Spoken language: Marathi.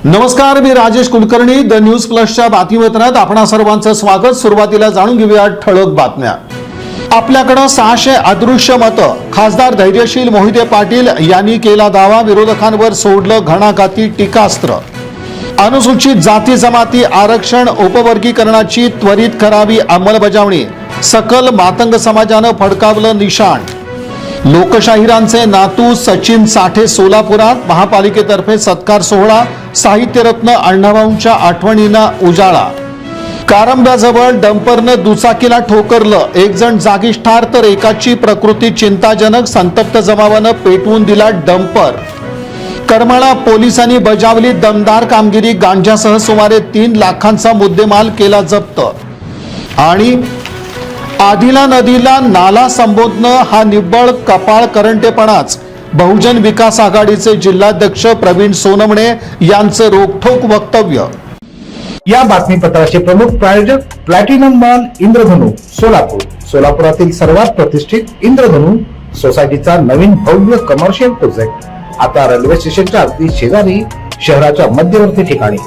नमस्कार, मी राजेश कुलकर्णी. द न्यूज प्लसच्या बातमीपत्रात आपणा सर्वांचं स्वागत. सुरुवातीला जाणून घेऊया ठळक बातम्या. आपल्याकडे 600 अदृश्य मतं. खासदार धैर्यशील मोहिते पाटील यांनी केला दावा. विरोधकांवर सोडलं घणाघाती टीकास्त्र. अनुसूचित जाती जमाती आरक्षण उपवर्गीकरणाची त्वरित करावी अंमलबजावणी. सकल मातंग समाजानं फडकावलं निशाण. लोकशाहीरांचे नातू सचिन साठे सोलापुरात. महापालिकेतर्फे सत्कार सोहळा. साहित्यरत्न अण्णाभाऊंच्या आठवणींना उजाळा. कारंब्याजवळ डंपरनं दुचाकीला ठोकरलं. एक जण जागीच ठार तर एकाची प्रकृती चिंताजनक. संतप्त जमावानं पेटवून दिला डंपर. करमाळा पोलिसांनी बजावली दमदार कामगिरी. गांजासह सुमारे 3 लाखांचा मुद्देमाल केला जप्त. आणि आदिला नदीला नाला संबोधणं हा निव्वळ कपाळ करंटेपणाच. बहुजन विकास आघाडीचे जिल्हाध्यक्ष प्रवीण सोनवणे यांचं रोखठोक वक्तव्य. या बातमीपत्राचे प्रमुख प्रायोजक प्लॅटिनम मॉल इंद्रधनु सोलापूर. सोलापुरातील सर्वात प्रतिष्ठित इंद्रधनु सोसायटीचा नवीन भव्य कमर्शियल प्रोजेक्ट आता रेल्वे स्टेशनच्या अगदी शेजारी शहराच्या मध्यवर्ती ठिकाणी.